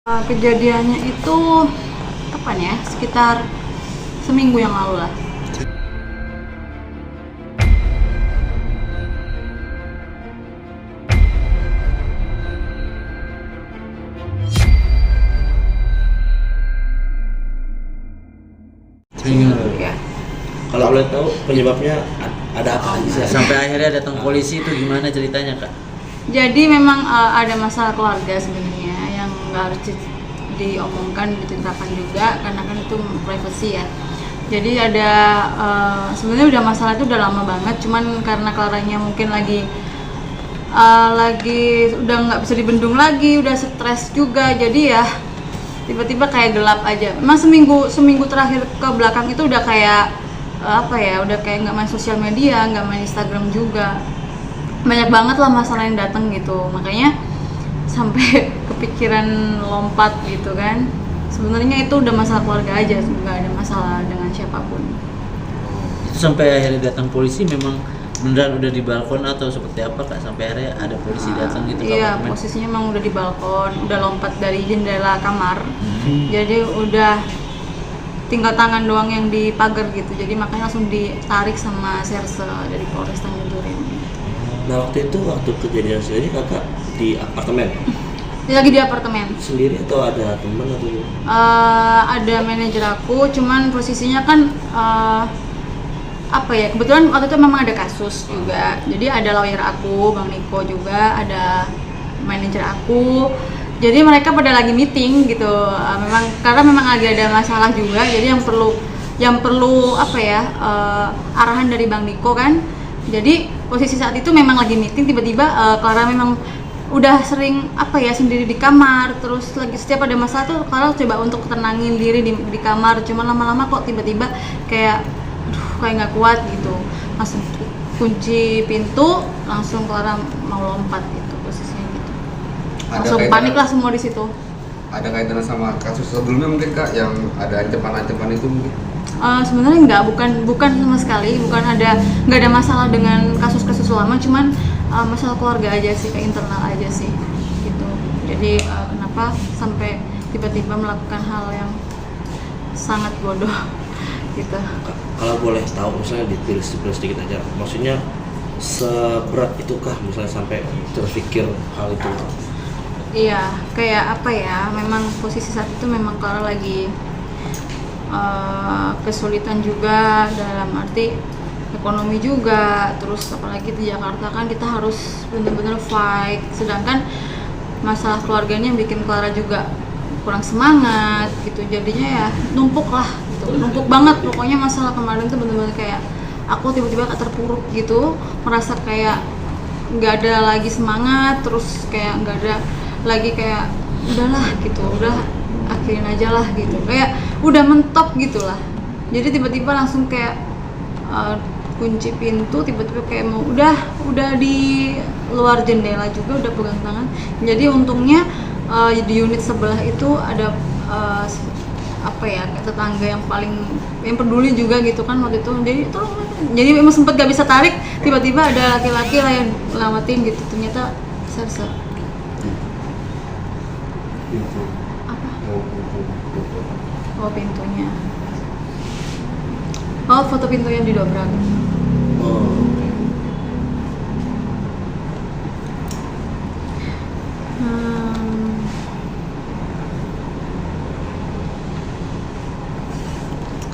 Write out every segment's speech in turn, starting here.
Kejadiannya itu kapan ya? Sekitar seminggu yang lalu lah. Seminggu. Ya. Kalau boleh tahu penyebabnya ada apa aja sih? Sampai akhirnya datang polisi itu gimana ceritanya, Kak? Jadi memang ada masalah keluarga sebenarnya yang nggak harus diomongkan, diceritakan juga karena kan itu privacy ya. Jadi ada sebenarnya udah masalah itu udah lama banget, cuman karena Claranya mungkin lagi udah nggak bisa dibendung lagi, udah stres juga, jadi ya tiba-tiba kayak gelap aja. Emang seminggu terakhir ke belakang itu udah kayak udah kayak nggak main sosial media, nggak main Instagram juga, banyak banget lah masalah yang datang gitu, makanya sampai kepikiran lompat gitu kan. Sebenarnya itu udah masalah keluarga aja, nggak ada masalah dengan siapapun. Itu sampai akhirnya datang polisi memang beneran udah di balkon atau seperti apa, Kak? Sampai akhirnya ada polisi datang gitu ke Iya, apartemen? posisinya emang udah di balkon, udah lompat dari jendela kamar. Jadi udah tinggal tangan doang yang di pagar gitu, jadi makanya langsung ditarik sama serse dari Polres Tanjung Duren. Nah waktu kejadian sendiri kakak di apartemen Dia lagi di apartemen. sendiri atau ada teman atau? Ada manajer aku, cuman posisinya kan kebetulan waktu itu memang ada kasus juga, jadi ada lawyer aku, Bang Niko juga, ada manajer aku, jadi mereka pada lagi meeting gitu. Karena memang lagi ada masalah juga, jadi yang perlu arahan dari Bang Niko kan. Jadi posisi saat itu memang lagi meeting, tiba-tiba Clara memang udah sering sendiri di kamar, terus lagi setiap ada masalah tuh Clara coba untuk tenangin diri di kamar, cuman lama-lama kok tiba-tiba kayak nggak kuat gitu, langsung kunci pintu, langsung Clara mau lompat gitu posisinya gitu. Langsung panik lah semua di situ. Ada kaitannya sama kasus sebelumnya mungkin, Kak, yang ada ancaman-ancaman itu mungkin? Sebenarnya bukan sama sekali, nggak ada masalah dengan kasus-kasus lama, cuman masalah keluarga aja sih, kayak internal aja sih gitu. Jadi kenapa sampai tiba-tiba melakukan hal yang sangat bodoh gitu. Kalau boleh tahu misalnya detail sedikit aja, maksudnya seberat itukah misalnya sampai terpikir hal itu? Iya, kayak memang posisi saat itu memang Clara lagi kesulitan juga, dalam arti ekonomi juga, terus apalagi di Jakarta kan kita harus benar-benar fight, sedangkan masalah keluarganya yang bikin Clara juga kurang semangat gitu, jadinya ya numpuk lah gitu, numpuk banget pokoknya. Masalah kemarin tuh benar-benar kayak aku tiba-tiba terpuruk gitu, merasa kayak nggak ada lagi semangat, terus kayak nggak ada lagi, kayak udahlah gitu, udah akhirin aja lah gitu, kayak udah mentok gitulah. Jadi tiba-tiba langsung kayak kunci pintu, tiba-tiba kayak mau udah di luar jendela juga, udah pegang tangan. Jadi untungnya di unit sebelah itu ada kayak tetangga yang peduli juga gitu kan waktu itu. Jadi memang sempet gak bisa tarik, tiba-tiba ada laki-laki lah yang ngelawatin gitu, ternyata serse. Oh, pintunya. Oh, foto pintu yang didobrak. Oh, oke.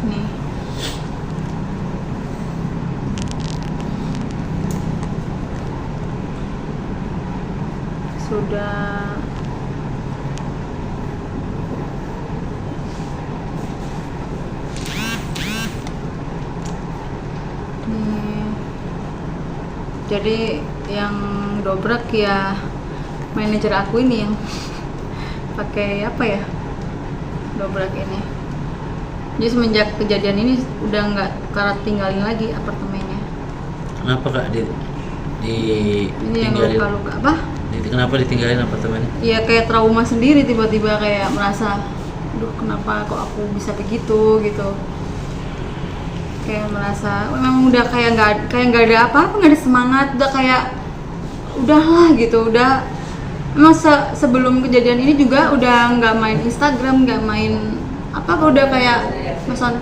Nih. Sudah jadi yang dobrak ya manajer aku ini yang pakai dobrak ini. Jadi semenjak kejadian ini udah nggak Clara tinggalin lagi apartemennya. Kenapa, Kak? Ini yang Ditinggalin? luka-luka apa? Kenapa ditinggalin apartemennya? Ya kayak trauma sendiri, tiba-tiba kayak merasa, aduh kenapa kok aku bisa begitu gitu. Kayak merasa memang udah kayak nggak ada apa-apa, nggak ada semangat, udah kayak udahlah gitu, udah emang sebelum kejadian ini juga udah nggak main Instagram, nggak main apa, udah kayak misal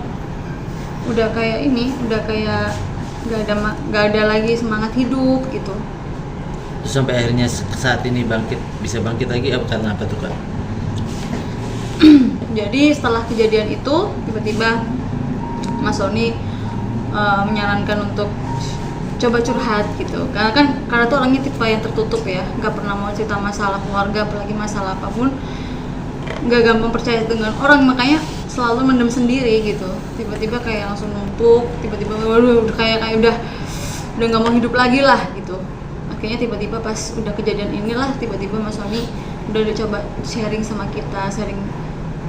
udah kayak ini, udah kayak nggak ada lagi semangat hidup gitu. Terus sampai akhirnya saat ini bisa bangkit lagi karena apa tuh Kak? Jadi setelah kejadian itu tiba-tiba Mas Sony menyarankan untuk coba curhat gitu, karena tuh orangnya tipe yang tertutup ya, nggak pernah mau cerita masalah keluarga, apalagi masalah apapun, nggak gampang percaya dengan orang, makanya selalu mendem sendiri gitu. Tiba-tiba kayak langsung numpuk, tiba-tiba waduh kayak udah nggak mau hidup lagi lah gitu. Akhirnya tiba-tiba pas udah kejadian inilah, tiba-tiba Mas Sony udah coba sharing sama kita, sharing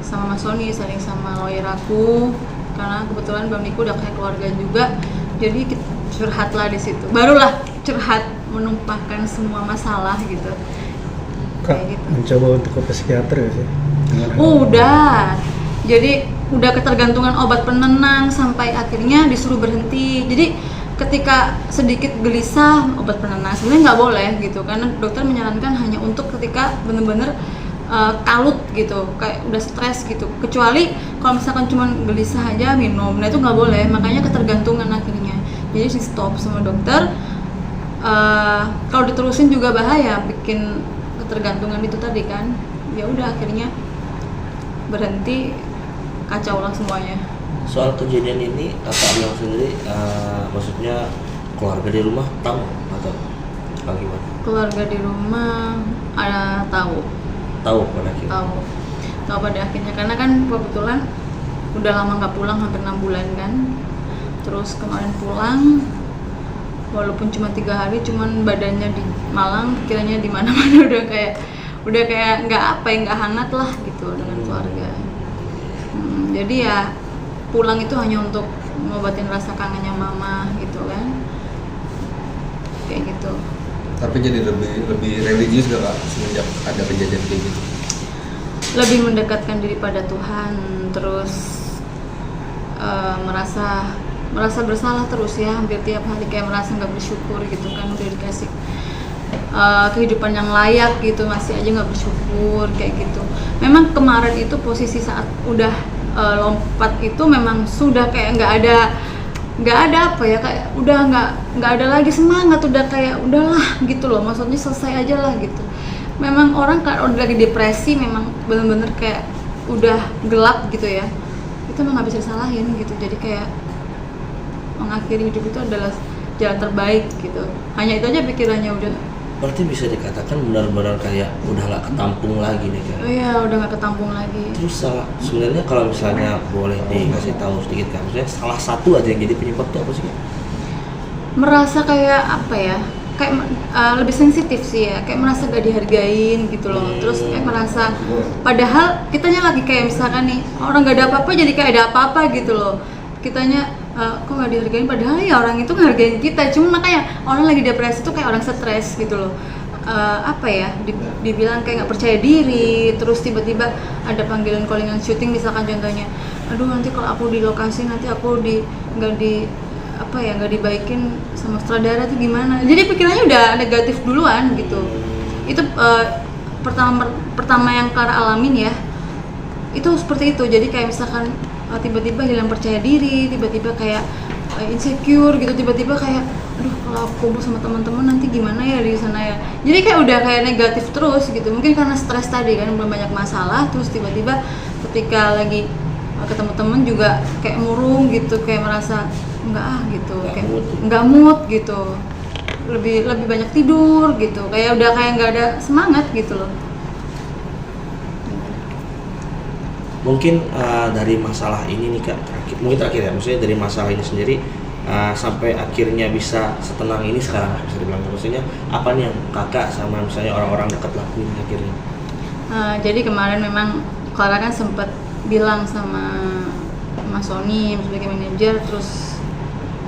sama Mas Sony, sharing sama lawyer aku, karena kebetulan Bang Niko udah kayak keluarga juga, jadi kita curhatlah di situ, barulah curhat, menumpahkan semua masalah gitu. Kak, Kayak gitu. mencoba untuk ke psikiater ya sih? Udah, jadi udah ketergantungan obat penenang sampai akhirnya disuruh berhenti. Jadi ketika sedikit gelisah, obat penenang sebenarnya nggak boleh gitu, karena dokter menyarankan hanya untuk ketika bener-bener kalut gitu, kayak udah stres gitu. Kecuali kalau misalkan cuma gelisah aja minum, nah itu nggak boleh. Makanya ketergantungan akhirnya. Jadi di stop sama dokter. Kalau diterusin juga bahaya, bikin ketergantungan itu tadi kan. Ya udah akhirnya berhenti, kacau lah semuanya. Soal kejadian ini kakak bilang sendiri, maksudnya keluarga di rumah tahu atau gimana? Keluarga di rumah ada tahu Pada akhirnya. tahu pada akhirnya, karena kan kebetulan udah lama nggak pulang, hampir 6 bulan kan. Terus kemarin pulang, walaupun cuma 3 hari, cuman badannya di Malang, pikirannya di mana-mana udah kayak nggak hangat lah gitu dengan keluarga. Jadi ya pulang itu hanya untuk ngobatin rasa kangennya mama gitu kan, kayak gitu. Tapi jadi lebih religius gak Kak semenjak ada kejadian kayak gitu? Lebih mendekatkan diri pada Tuhan, terus merasa bersalah terus ya, hampir tiap hari kayak merasa nggak bersyukur gitu kan, udah dikasih kehidupan yang layak gitu, masih aja nggak bersyukur kayak gitu. Memang kemarin itu posisi saat udah lompat itu memang sudah kayak nggak ada apa ya, kayak udah nggak ada lagi semangat, udah kayak udahlah gitu loh, maksudnya selesai aja lah gitu. Memang orang kalau udah lagi depresi memang bener-bener kayak udah gelap gitu ya, itu memang nggak bisa disalahin gitu. Jadi kayak mengakhiri hidup itu adalah jalan terbaik gitu, hanya itu aja pikirannya udah. Berarti bisa dikatakan benar-benar kayak udah gak ketampung lagi nih kan? Iya, udah nggak ketampung lagi. Terus sebenarnya kalau misalnya boleh dikasih tahu sedikit kan, maksudnya salah satu aja yang jadi penyebab itu apa sih Kak? Merasa kayak apa ya, kayak lebih sensitif sih ya, kayak merasa gak dihargain gitu loh. Terus kayak merasa padahal kitanya lagi kayak misalkan nih orang gak ada apa-apa jadi kayak ada apa-apa gitu loh. Kitanya kok gak dihargain, padahal ya orang itu ngehargain kita. Cuma makanya orang lagi depresi tuh kayak orang stres gitu loh. Apa ya, dibilang kayak nggak percaya diri, terus tiba-tiba ada panggilan callingan syuting misalkan contohnya, aduh nanti kalau aku di lokasi nanti aku nggak dibaikin sama sutradara tuh gimana. Jadi pikirannya udah negatif duluan gitu. Itu pertama yang Clara alamin ya, itu seperti itu. Jadi kayak misalkan tiba-tiba hilang percaya diri, tiba-tiba kayak insecure gitu, tiba-tiba kayak aduh kalau aku kumpul sama teman-teman nanti gimana ya di sana ya. Jadi kayak udah kayak negatif terus gitu. Mungkin karena stres tadi kan, belum banyak masalah, terus tiba-tiba ketika lagi ketemu temen juga kayak murung gitu, kayak merasa enggak gitu, kayak enggak mood gitu. Lebih banyak tidur gitu. Kayak udah kayak enggak ada semangat gitu loh. Mungkin dari masalah ini nih Kak, terakhir ya, maksudnya dari masalah ini sendiri sampai akhirnya bisa setenang ini sekarang bisa dibilang, maksudnya apa nih yang kakak sama misalnya orang-orang dekat lakuin akhirnya? Jadi kemarin memang Clara kan sempat bilang sama Mas Sony sebagai manajer, terus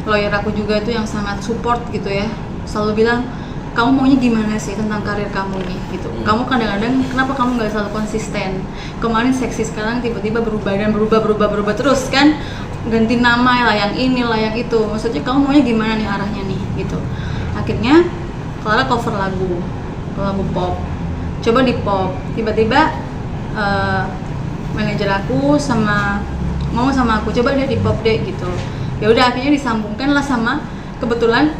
lawyer aku juga itu yang sangat support gitu ya, selalu bilang kamu maunya gimana sih tentang karir kamu nih gitu. Kamu kadang-kadang kenapa kamu nggak selalu konsisten? Kemarin seksi, sekarang tiba-tiba berubah dan berubah terus kan, ganti nama lah yang ini lah yang itu. Maksudnya kamu maunya gimana nih arahnya nih gitu. Akhirnya Clara cover lagu pop. coba di pop. Tiba-tiba manajer aku ngomong sama aku, coba dia di pop deh gitu. Ya udah akhirnya disambungkan lah sama, kebetulan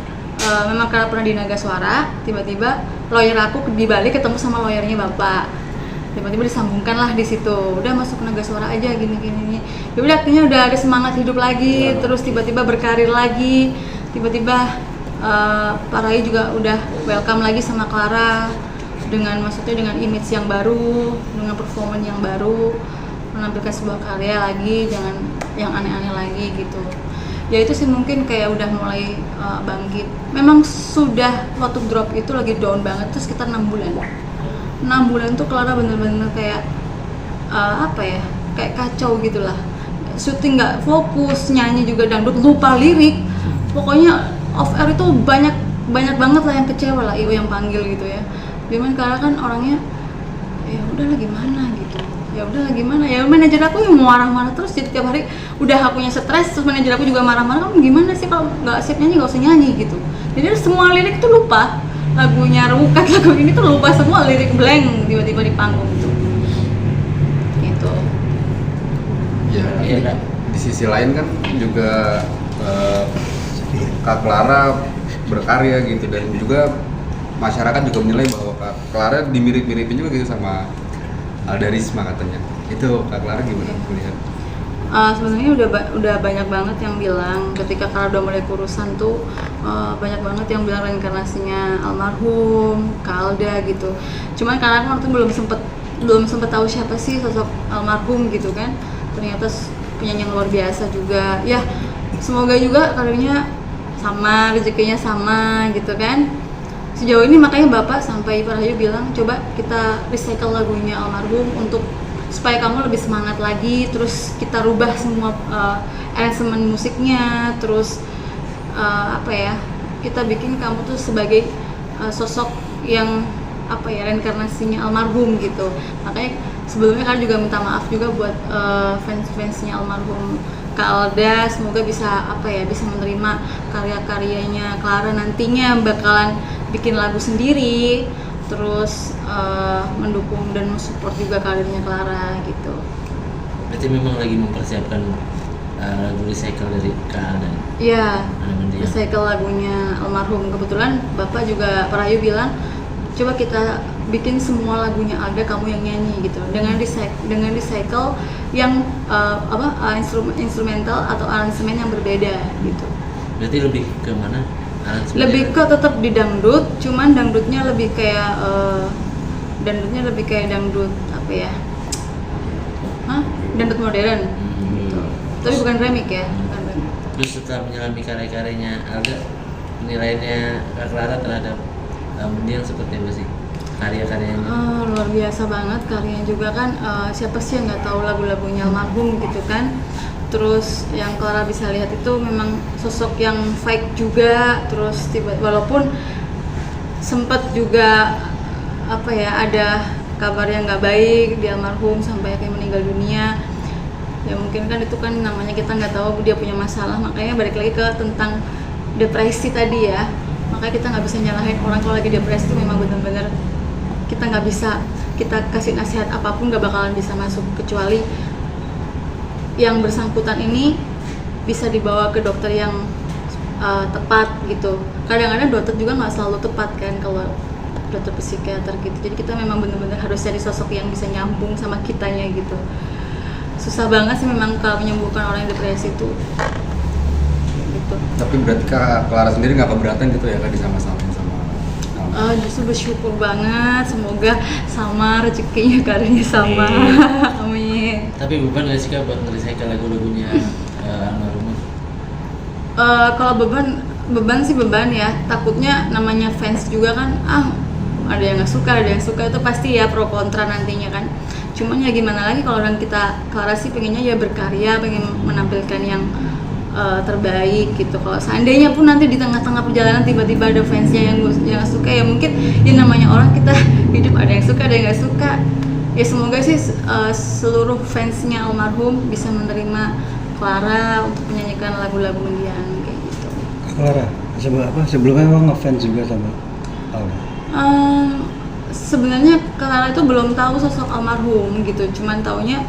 memang karena pernah di Naga Suara, tiba-tiba lawyer aku dibalik ketemu sama lawyernya bapak, tiba-tiba disambungkan lah di situ. Udah masuk ke Naga Suara aja gini. Ya udah akhirnya udah ada semangat hidup lagi, terus tiba-tiba berkarir lagi, tiba-tiba Pak Rai juga udah welcome lagi sama Clara dengan image yang baru, dengan performance yang baru, menampilkan sebuah karya lagi, jangan yang aneh-aneh lagi gitu. Ya itu sih mungkin kayak udah mulai bangkit. Memang sudah waktu drop itu lagi down banget tuh sekitar 6 bulan. 6 bulan tuh Clara bener-bener kayak kayak kacau gitulah. Syuting nggak fokus, nyanyi juga dangdut, lupa lirik. Pokoknya off air itu banyak banget lah yang kecewa lah, ibu yang panggil gitu ya. Dimana Clara kan orangnya ya udahlah gimana gitu. Ya manajer aku yang marah-marah terus, jadi tiap hari udah akunya stres, terus manajer aku juga marah-marah, kamu gimana sih kalau nggak siap nyanyi nggak usah nyanyi gitu. Jadi semua lirik tuh lupa, lagunya Rukat, lagu ini tuh lupa semua, lirik blank tiba-tiba di panggung gitu. Ya, Iya, Kak. di sisi lain kan juga Kak Clara berkarya gitu, dan juga masyarakat juga menilai bahwa Kak Clara dimirip-miripin juga gitu sama Alda Risma katanya. Itu Kak Clara gimana melihat? Sebenarnya udah banyak banget yang bilang ketika Clara udah mulai kurusan tuh banyak banget yang bilang reinkarnasinya almarhum Kak Alda gitu. Cuman Clara waktu itu belum sempet tahu siapa sih sosok almarhum gitu kan. Ternyata penyanyi yang luar biasa juga. Ya semoga juga karirnya sama, rezekinya sama gitu kan. Sejauh ini makanya Bapak sampai Pak Rahayu bilang coba kita recycle lagunya almarhum supaya kamu lebih semangat lagi, terus kita rubah semua aransemen musiknya, terus kita bikin kamu tuh sebagai sosok yang reinkarnasinya almarhum gitu. Makanya sebelumnya kan juga minta maaf juga buat fans-fansnya almarhum Kak Alda, semoga bisa bisa menerima karya-karyanya Clara, nantinya bakalan bikin lagu sendiri, terus mendukung dan mensupport juga karirnya Clara gitu. Berarti memang lagi mempersiapkan lagu recycle dari Kak Alda. Iya, recycle lagunya almarhum. Kebetulan Bapak juga Pak Rahayu bilang coba kita bikin semua lagunya Alda kamu yang nyanyi gitu, dengan recycle yang instrumental atau aransemen yang berbeda gitu. Berarti lebih ke mana aransemennya? Lebih ke tetap di dangdut, cuman dangdutnya lebih kayak dangdut dangdut modern gitu. Tapi bukan remix ya, bukan remix. Terus setelah menyelami karya-karyanya Alda, penilaiannya Kak Clara terhadap mendiang seperti apa sih karya-karyanya? Luar biasa banget karyanya juga kan. Siapa sih yang nggak tahu lagu-lagunya almarhum gitu kan. Terus yang Clara bisa lihat itu memang sosok yang fake juga. Terus walaupun sempat juga ada kabar yang nggak baik di almarhum sampai akhirnya meninggal dunia. Ya mungkin kan itu kan namanya kita nggak tahu dia punya masalah, makanya balik lagi ke tentang depresi tadi ya. Makanya kita nggak bisa nyalahin orang kalau lagi depresi, itu memang benar-benar kita nggak bisa, kita kasih nasihat apapun nggak bakalan bisa masuk, kecuali yang bersangkutan ini bisa dibawa ke dokter yang tepat gitu. Kadang-kadang dokter juga nggak selalu tepat kan kalau dokter psikiater gitu. Jadi kita memang benar-benar harus cari sosok yang bisa nyambung sama kitanya gitu. Susah banget sih memang kalau menyembuhkan orang yang depresi itu. Gitu. Tapi berarti Kak Clara sendiri nggak keberatan gitu ya Kak disama-samain sama justru bersyukur banget, semoga sama rezekinya, karirnya sama. Amin. Tapi beban nggak sih Kak buat nge-recycle lagu-lagunya almarhum? Kalau beban sih beban ya. Takutnya namanya fans juga kan, ada yang nggak suka, ada yang suka, itu pasti ya pro kontra nantinya kan. Cuman ya gimana lagi kalau orang kita, Clara sih pengennya ya berkarya, pengen menampilkan yang terbaik gitu. Kalau seandainya pun nanti di tengah-tengah perjalanan tiba-tiba ada fansnya yang nggak suka, ya mungkin ya namanya orang, kita hidup ada yang suka ada yang nggak suka. Ya semoga sih seluruh fansnya almarhum bisa menerima Clara untuk menyanyikan lagu-lagu mendiang kayak gitu. Clara, sebelumnya emang ngefans juga sama Alda? sebenarnya Clara itu belum tahu sosok almarhum gitu, cuman taunya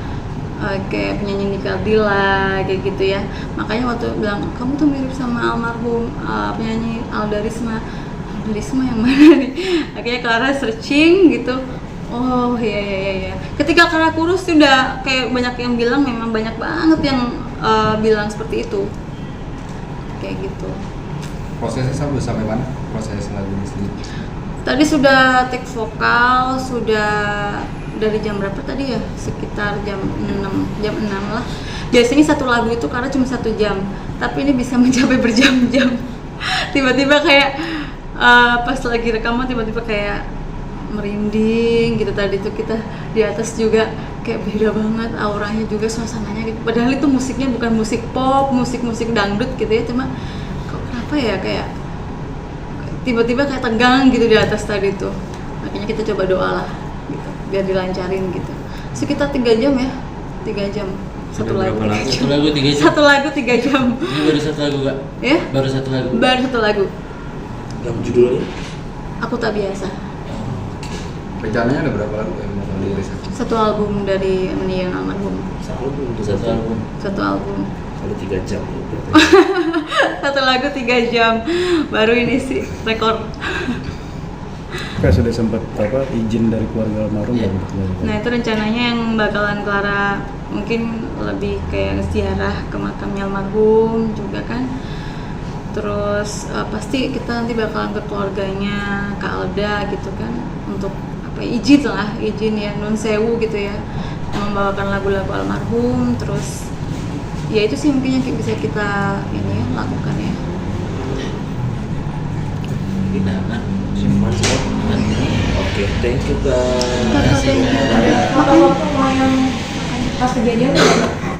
kayak penyanyi Nika Ardila kayak gitu ya. Makanya waktu bilang kamu tuh mirip sama almarhum penyanyi Alda Risma yang mana nih? Akhirnya Clara searching gitu. Oh iya. Ketika Clara kurus tuh udah kayak banyak yang bilang, memang banyak banget yang bilang seperti itu. Kayak gitu. Prosesnya sampai mana? Proses lagu ini sendiri. Tadi sudah take vokal, sudah dari jam berapa tadi ya? Sekitar jam 6 lah. Biasanya satu lagu itu karena cuma 1 jam, tapi ini bisa mencapai berjam-jam. Tiba-tiba kayak pas lagi rekaman tiba-tiba kayak merinding gitu. Tadi tuh kita di atas juga kayak beda banget auranya juga, suasananya gitu. Padahal itu musiknya bukan musik pop, musik dangdut gitu ya, cuma kok kenapa ya kayak tiba-tiba kayak tegang gitu di atas tadi tuh. Makanya kita coba doa lah gitu, biar dilancarin gitu. Sekitar 3 jam ya, 3 jam. Satu lagu, berapa lagu? 1 lagu 3 jam. Satu lagu 3 jam. Ini baru 1 lagu kak? Ya? Baru 1 lagu? Baru 1 lagu. Yang judulnya Aku Tak Biasa. Rencananya ada berapa lagu yang bakal dirilis? 1 album dari mendiang almarhum. satu untuk 1 album. 1 album. ada 3 jam. 1 lagu 3 jam. Baru ini sih rekor. Kak sudah sempat izin dari keluarga almarhum Iya. ya untuk lagu? Nah itu rencananya yang bakalan Clara mungkin lebih kayak ziarah ke makamnya almarhum juga kan. Terus pasti kita nanti bakalan ke keluarganya Kak Alda gitu kan, untuk izin ya, nun sewu gitu ya, membawakan lagu-lagu almarhum. Terus ya itu sih mungkin yang bisa kita ini ya, lakukan ya. Pindahan. Simpan semua. Oke, thank you guys. Terima kasih. Waktu yang pas kejadian